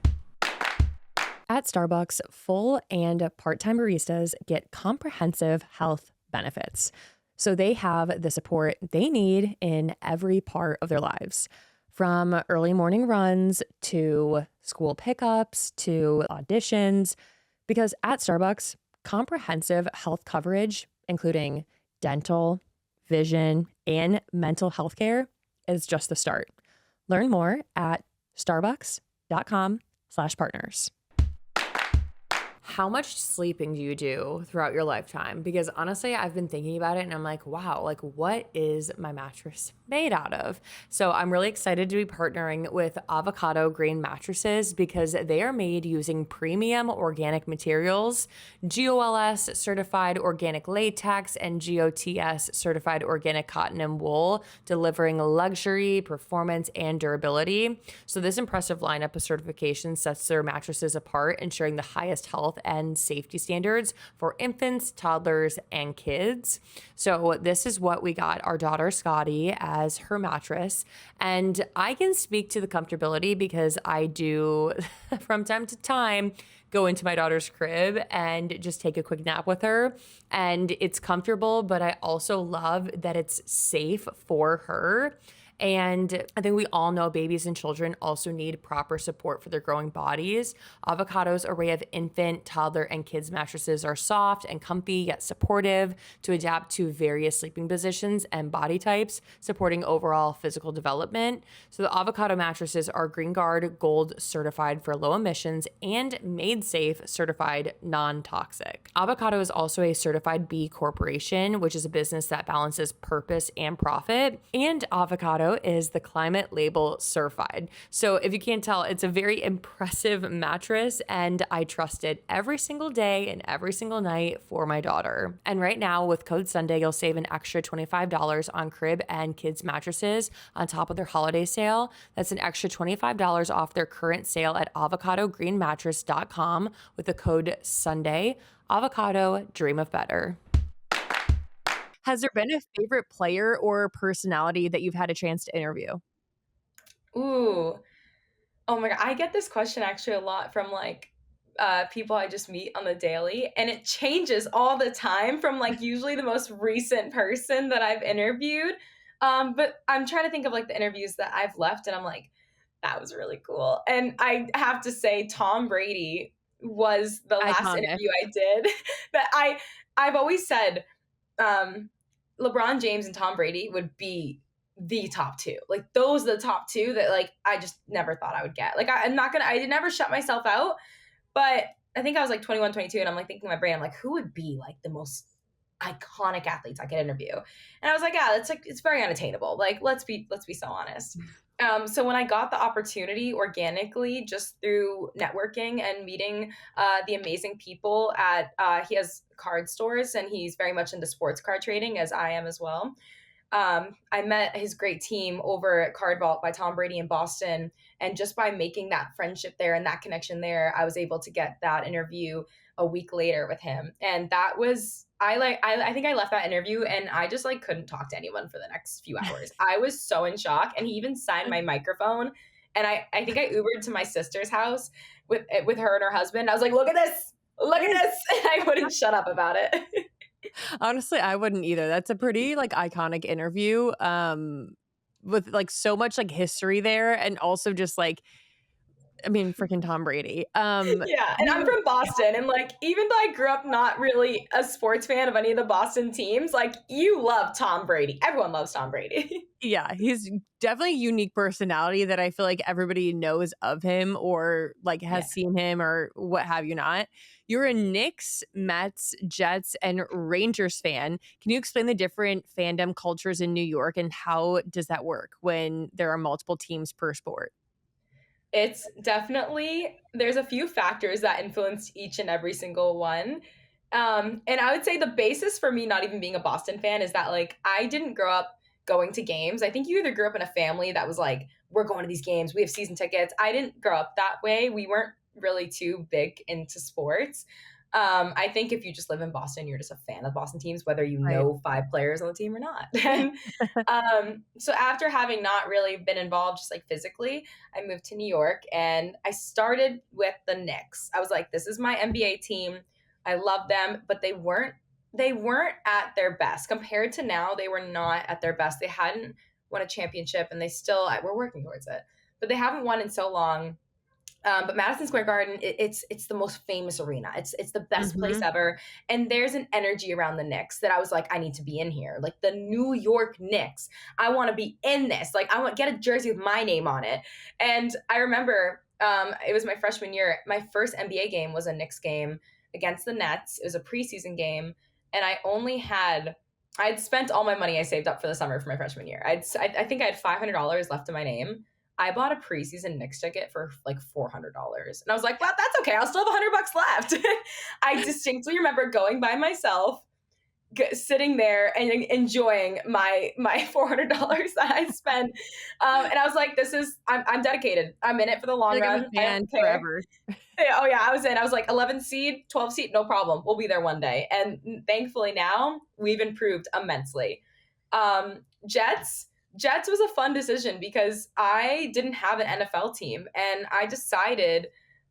At Starbucks, full and part-time baristas get comprehensive health benefits. So they have the support they need in every part of their lives, from early morning runs to school pickups to auditions. Because at Starbucks, comprehensive health coverage, including dental, vision, and mental health care, is just the start. Learn more at starbucks.com/partners. How much sleeping do you do throughout your lifetime? Because honestly, I've been thinking about it and I'm like, wow, like what is my mattress made out of? So I'm really excited to be partnering with Avocado Green Mattresses because they are made using premium organic materials, GOLS certified organic latex, and GOTS certified organic cotton and wool, delivering luxury, performance, and durability. So this impressive lineup of certifications sets their mattresses apart, ensuring the highest health and safety standards for infants, toddlers, and kids. So this is what we got our daughter Scotty as her mattress. And I can speak to the comfortability because I do from time to time go into my daughter's crib and just take a quick nap with her. And it's comfortable, but I also love that it's safe for her. And I think we all know babies and children also need proper support for their growing bodies. Avocado's array of infant, toddler, and kids mattresses are soft and comfy, yet supportive to adapt to various sleeping positions and body types, supporting overall physical development. So the Avocado mattresses are Green Guard Gold certified for low emissions and Made Safe certified non-toxic. Avocado is also a certified B Corporation, which is a business that balances purpose and profit. And Avocado is the climate label certified. So if you can't tell, it's a very impressive mattress and I trust it every single day and every single night for my daughter. And right now with code Sunday, you'll save an extra $25 on Crib and Kids Mattresses on top of their holiday sale. That's an extra $25 off their current sale at avocadogreenmattress.com with the code Sunday. Avocado, dream of better. Has there been a favorite player or personality that you've had a chance to interview? Ooh. Oh my God. I get this question actually a lot from people I just meet on the daily, and it changes all the time from usually the most recent person that I've interviewed. But I'm trying to think of the interviews that I've left, and I'm like, that was really cool. And I have to say, Tom Brady was the last Iconic. interview I did that I've always said LeBron James and Tom Brady would be the top two. Those are the top two that I just never thought I would get. I did never shut myself out, but I think I was 21, 22, and I'm thinking in my brain, I'm who would be the most iconic athletes I could interview? And I was like, yeah, it's very unattainable. Let's be so honest. So when I got the opportunity organically, just through networking and meeting the amazing people at, he has card stores and he's very much into sports card trading as I am as well. I met his great team over at Card Vault by Tom Brady in Boston. And just by making that friendship there and that connection there, I was able to get that interview a week later with him. And that was, I think I left that interview and I just like couldn't talk to anyone for the next few hours. I was so in shock, and he even signed my microphone. And I think I Ubered to my sister's house with her and her husband. I was like, look at this, look at this, and I wouldn't shut up about it. Honestly, I wouldn't either. That's a pretty, like, iconic interview, with, like, so much, like, history there and also just, like, I mean, freaking Tom Brady. Yeah, and I'm You from Boston, and like even though I grew up not really a sports fan of any of the Boston teams, like you love Tom Brady. Everyone loves Tom Brady. Yeah, he's definitely a unique personality that I feel like everybody knows of him or, like, Yeah. has seen him or what have you not. You're a Knicks, Mets, Jets, and Rangers fan. Can you explain the different fandom cultures in New York and how does that work when there are multiple teams per sport? It's definitely there's a few factors that influenced each and every single one. And I would say the basis for me not even being a Boston fan is that like I didn't grow up going to games. I think you either grew up in a family that was like, we're going to these games, we have season tickets. I didn't grow up that way. We weren't really too big into sports. I think if you just live in Boston, you're just a fan of Boston teams, whether you Right. know five players on the team or not. And so after having not really been involved just like physically, I moved to New York and I started with the Knicks. I was like, this is my NBA team. I love them, but they weren't at their best. Compared to now, they were not at their best. They hadn't won a championship and they still we're working towards it. But they haven't won in so long. But Madison Square Garden, it's the most famous arena. It's the best place Mhm. ever, and there's an energy around the Knicks that I was like, I need to be in here. Like the New York Knicks, I want to be in this. Like I want get a jersey with my name on it. And I remember it was my freshman year. My first NBA game was a Knicks game against the Nets. It was a preseason game, and I'd spent all my money I saved up for the summer for my freshman year. I think I had $500 left in my name. I bought a preseason Knicks ticket for like $400. And I was like, well, that's okay. I'll still have $100 left. I distinctly remember going by myself, sitting there and enjoying my $400 that I spent. And I was like, I'm dedicated. I'm in it for the I feel long like I'm run. a I don't fan care. forever. Yeah, oh yeah, I was in. I was like 11 seed, 12 seed, no problem. We'll be there one day. And thankfully now we've improved immensely. Jets was a fun decision because I didn't have an NFL team, and I decided,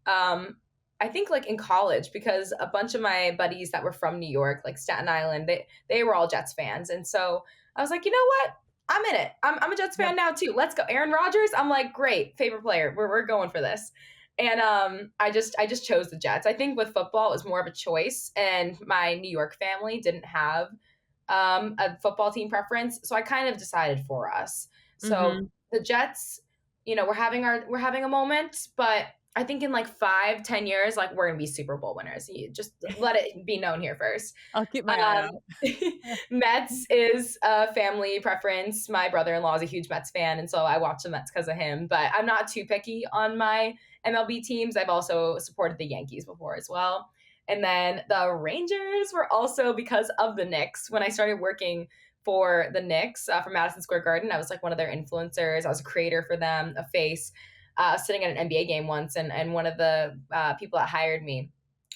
I think like in college, because a bunch of my buddies that were from New York, like Staten Island, they were all Jets fans, and so I was like, you know what? I'm in it. I'm a Jets Yep. fan now too. Let's go, Aaron Rodgers. I'm like, great, favorite player. We're going for this. And I just chose the Jets. I think with football it was more of a choice, and my New York family didn't have a football team preference. So I kind of decided for us. So Mhm. the Jets, we're having a moment, but I think in like 5-10 years, like we're gonna be Super Bowl winners. You just let it be known here first. I'll keep my eye Um, out. Mets is a family preference. My brother-in-law is a huge Mets fan, and so I watch the Mets because of him. But I'm not too picky on my MLB teams. I've also supported the Yankees before as well. And then the Rangers were also because of the Knicks. When I started working for the Knicks for Madison Square Garden, I was like one of their influencers. I was a creator for them, a face. Sitting at an NBA game once, and one of the people that hired me,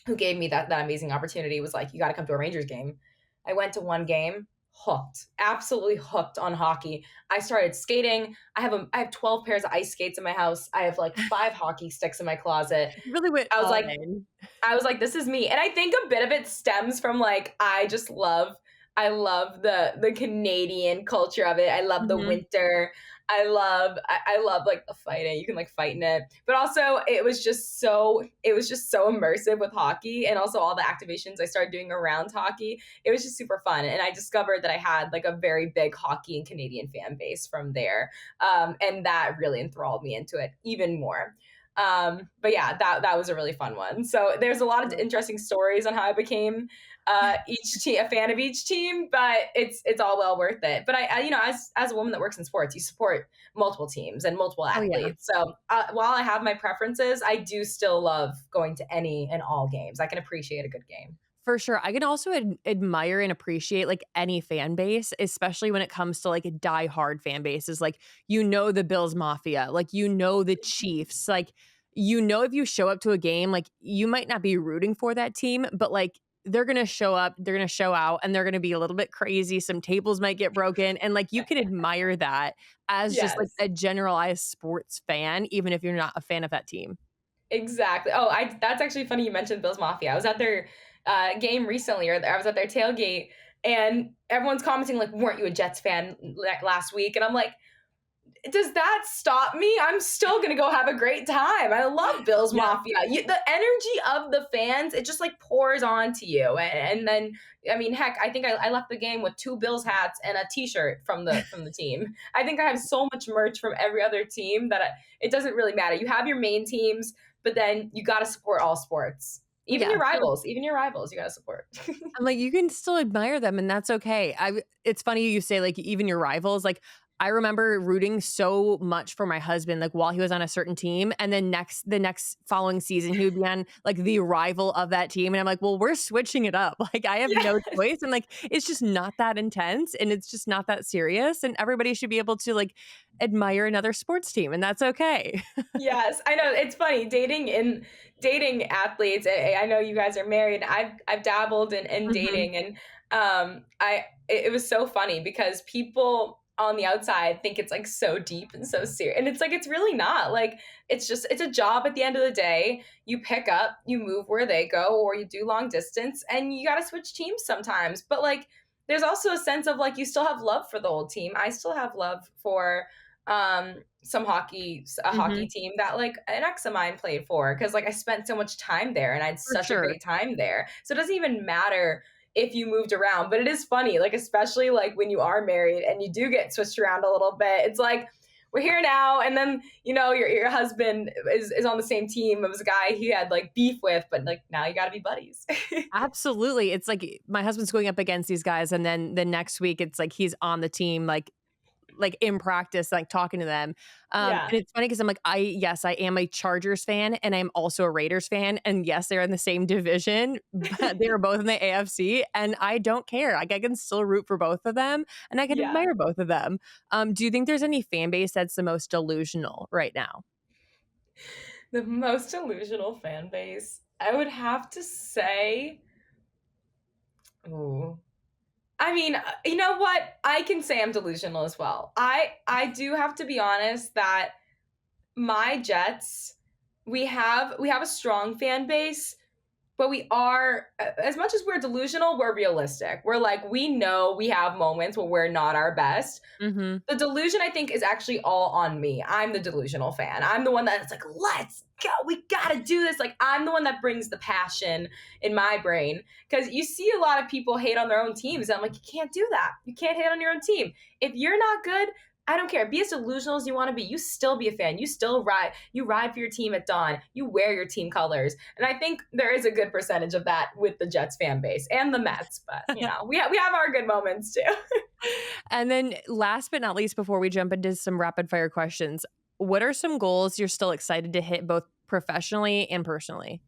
who gave me that amazing opportunity, was like, "You got to come to a Rangers game." I went to one game, hooked, absolutely hooked on hockey. I started skating. I have 12 pairs of ice skates in my house. I have like 5 hockey sticks in my closet. You really went I was all like, in. this is me. And I think a bit of it stems from like I love the Canadian culture of it. I love the Mhm. winter. I love like the fighting. You can like fight in it. But also it was just so immersive with hockey, and also all the activations I started doing around hockey. It was just super fun. And I discovered that I had like a very big hockey and Canadian fan base from there. And that really enthralled me into it even more. But yeah, that was a really fun one. So there's a lot of interesting stories on how I became a fan of each team, but it's all well worth it. But as a woman that works in sports, you support multiple teams and multiple Oh, yeah. athletes. So while I have my preferences, I do still love going to any and all games. I can appreciate a good game. For sure. I can also admire and appreciate, like, any fan base, especially when it comes to, like, diehard fan bases. Like, the Bills Mafia, like, the Chiefs. Like, if you show up to a game, like, you might not be rooting for that team, but, like, they're going to show up, they're going to show out, and they're going to be a little bit crazy. Some tables might get broken. And like, you can admire that as just like Yes. a generalized sports fan, even if you're not a fan of that team. Exactly. Oh, I that's actually funny you mentioned Bills Mafia. I was at their game recently, or I was at their tailgate, and everyone's commenting like, "Weren't you a Jets fan last week?" And I'm like, does that stop me? I'm still gonna go have a great time. I love Bills Yeah. Mafia. The energy of the fans, it just like pours onto you. And then, I mean, heck, I think I left the game with 2 Bills hats and a T-shirt from the team. I think I have so much merch from every other team that it doesn't really matter. You have your main teams, but then you got to support all sports, even Yeah. your rivals. Even your rivals, you got to support. I'm like, you can still admire them, and that's okay. It's funny you say like even your rivals. Like, I remember rooting so much for my husband, like while he was on a certain team, and then the next following season he would be on like the rival of that team, and I'm like, well, we're switching it up. Like, I have Yeah. no choice, and like it's just not that intense, and it's just not that serious, and everybody should be able to like admire another sports team, and that's okay. Yes, I know. It's funny dating athletes. I know you guys are married. I've dabbled in Mhm. dating, and it was so funny because people on the outside think it's like so deep and so serious, and it's like it's really not. Like it's a job at the end of the day. You pick up, you move where they go, or you do long distance, and you got to switch teams sometimes. But like, there's also a sense of like you still have love for the old team. I still have love for a hockey Mhm. team that like an ex of mine played for, because like I spent so much time there and I had For such a sure. great time there. So it doesn't even matter if you moved around, but it is funny, like especially like when you are married and you do get switched around a little bit. It's like we're here now, and then your husband is on the same team as a guy he had like beef with, but like now you got to be buddies. Absolutely. It's like my husband's going up against these guys, and then the next week it's like he's on the team, like in practice, like talking to them. Yeah, And it's funny because I'm like, yes, I am a Chargers fan and I'm also a Raiders fan. And yes, they're in the same division, but they are both in the AFC. And I don't care. Like, I can still root for both of them and I can yeah. admire both of them. Do you think there's any fan base that's the most delusional right now? The most delusional fan base, I would have to say. Ooh. I mean, you know what? I can say I'm delusional as well. I do have to be honest that my Jets, we have a strong fan base, but we are, as much as we're delusional, we're realistic. We're like, we know we have moments where we're not our best. Mm-hmm. The delusion, I think, is actually all on me. I'm the delusional fan. I'm the one that's like, let's go. We got to do this. Like, I'm the one that brings the passion in my brain. Because you see a lot of people hate on their own teams. And I'm like, you can't do that. You can't hate on your own team. If you're not good, I don't care. Be as delusional as you want to be. You still be a fan. You still ride. You ride for your team at dawn. You wear your team colors. And I think there is a good percentage of that with the Jets fan base and the Mets. But, we have our good moments too. And then last but not least, before we jump into some rapid fire questions, what are some goals you're still excited to hit both professionally and personally?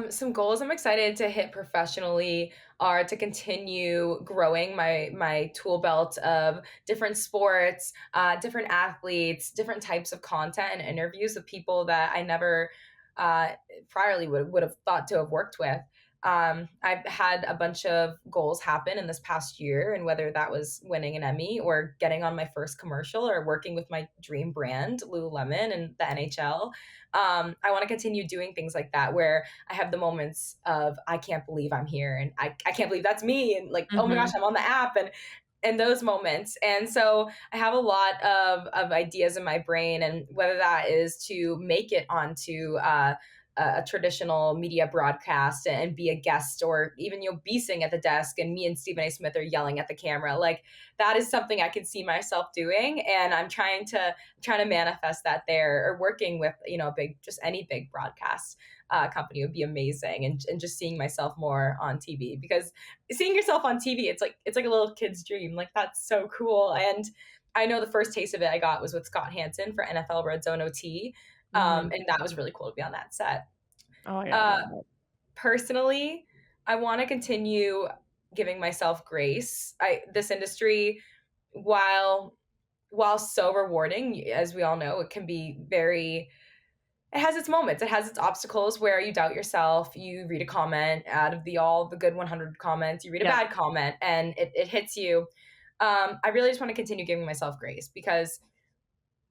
Some goals I'm excited to hit professionally are to continue growing my tool belt of different sports, different athletes, different types of content and interviews with people that I never uh, priorly would have thought to have worked with. I've had a bunch of goals happen in this past year, and whether that was winning an Emmy or getting on my first commercial or working with my dream brand, Lululemon, and the NHL. I want to continue doing things like that where I have the moments of I can't believe I'm here, and I can't believe that's me, and like, oh my gosh, Mhm. I'm on the app, and those moments. And so I have a lot of ideas in my brain, and whether that is to make it onto a traditional media broadcast and be a guest, or even be sitting at the desk and me and Stephen A. Smith are yelling at the camera, like that is something I can see myself doing, and I'm trying to manifest that there, or working with any big broadcast company would be amazing, and just seeing myself more on TV, because seeing yourself on TV, it's like a little kid's dream. Like, that's so cool. And I know the first taste of it I got was with Scott Hansen for NFL Red Zone OT. Mhm. And that was really cool to be on that set. Oh, yeah, I Uh, love that. Personally, I want to continue giving myself grace. This industry, while so rewarding, as we all know, it can be very it has its moments. It has its obstacles where you doubt yourself. You read a comment out of all the good 100 comments, you read a Yeah. bad comment and it hits you. I really just want to continue giving myself grace because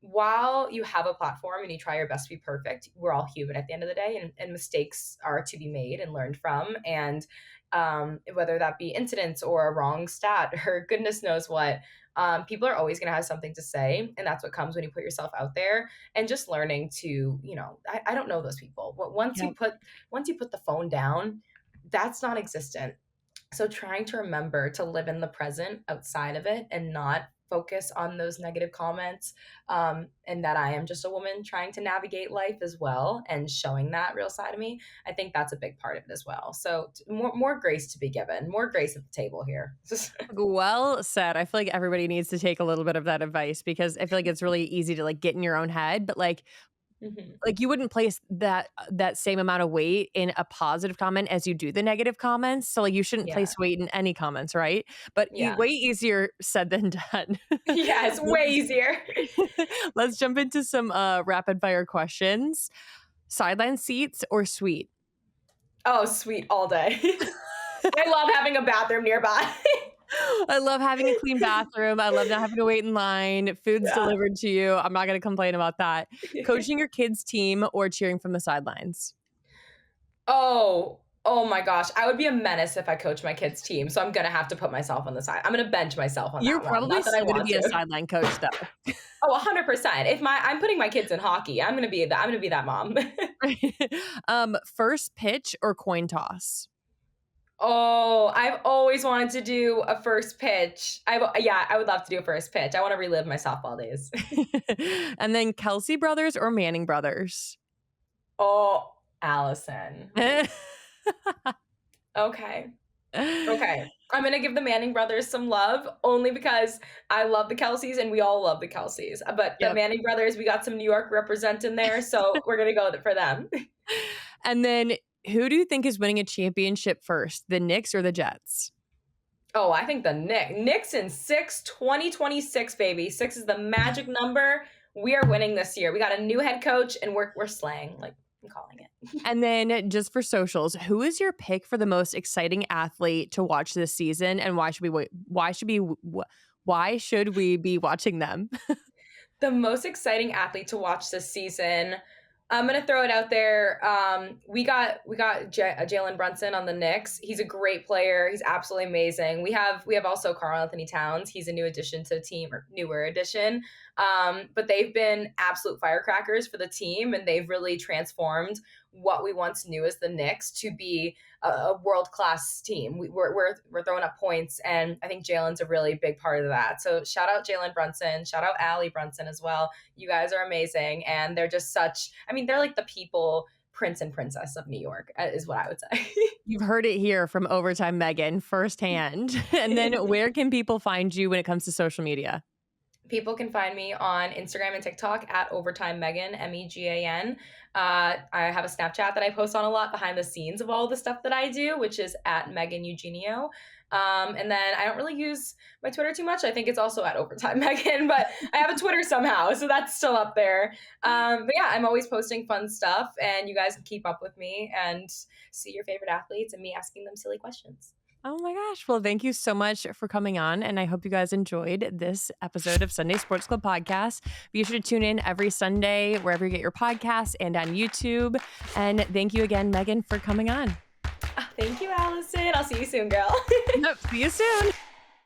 while you have a platform and you try your best to be perfect, we're all human at the end of the day, and mistakes are to be made and learned from. And whether that be incidents or a wrong stat or goodness knows what, people are always going to have something to say, and that's what comes when you put yourself out there. And just learning to, I don't know those people. Once Yeah. you put the phone down, that's non-existent. So trying to remember to live in the present outside of it and not focus on those negative comments, and that I am just a woman trying to navigate life as well and showing that real side of me. I think that's a big part of it as well. So more grace to be given, more grace at the table here. Well said. I feel like everybody needs to take a little bit of that advice because I feel like it's really easy to like get in your own head, but Mhm. like you wouldn't place that same amount of weight in a positive comment as you do the negative comments. So like you shouldn't Yeah. place weight in any comments, right? But Yeah. way easier said than done. Yeah, it's way easier. Let's jump into some rapid fire questions. Sideline seats or suite? Oh, sweet, all day. I love having a bathroom nearby. I love having a clean bathroom. I love not having to wait in line. Food's Yeah. delivered to you. I'm not going to complain about that. Coaching your kids' team or cheering from the sidelines? Oh my gosh. I would be a menace if I coach my kids' team. So I'm gonna have to put myself on the side. I'm gonna bench myself on You're that one. probably Not that I still going to want be a to. sideline coach, though. Oh, 100%. If I'm putting my kids in hockey, I'm gonna be that mom. First pitch or coin toss? Oh, I've always wanted to do a first pitch. I would love to do a first pitch. I want to relive my softball days. And then Kelsey brothers or Manning brothers? Oh, Allison. Okay. Okay. I'm gonna give the Manning brothers some love only because I love the Kelseys and we all love the Kelseys. But the Yep. Manning brothers, we got some New York representing there, so we're gonna go for them. And then who do you think is winning a championship first, the Knicks or the Jets? Oh, I think the Knicks in 2026, baby. 6 is the magic number. We are winning this year. We got a new head coach and we're slaying. Like, I'm calling it. And then just for socials, who is your pick for the most exciting athlete to watch this season, and why should we be watching them? The most exciting athlete to watch this season. I'm gonna throw it out there. We got Jalen Brunson on the Knicks. He's a great player. He's absolutely amazing. We have also Karl Anthony Towns. He's a new addition to the team, or newer addition. But they've been absolute firecrackers for the team, and they've really transformed what we once knew as the Knicks to be a world class team. We're throwing up points, and I think Jalen's a really big part of that. So shout out Jalen Brunson, shout out Allie Brunson as well. You guys are amazing, and they're just such. I mean, they're like the people prince and princess of New York, is what I would say. You've heard it here from Overtime Megan firsthand. And then where can people find you when it comes to social media? People can find me on Instagram and TikTok at Overtime Megan, Megan. I have a Snapchat that I post on a lot behind the scenes of all the stuff that I do, which is at Megan Eugenio. And then I don't really use my Twitter too much. I think it's also at Overtime Megan, but I have a Twitter somehow, so that's still up there. But yeah, I'm always posting fun stuff, and you guys can keep up with me and see your favorite athletes and me asking them silly questions. Oh my gosh. Well, thank you so much for coming on. And I hope you guys enjoyed this episode of Sunday Sports Club Podcast. Be sure to tune in every Sunday, wherever you get your podcasts, and on YouTube. And thank you again, Megan, for coming on. Thank you, Allison. I'll see you soon, girl. Yep, see you soon.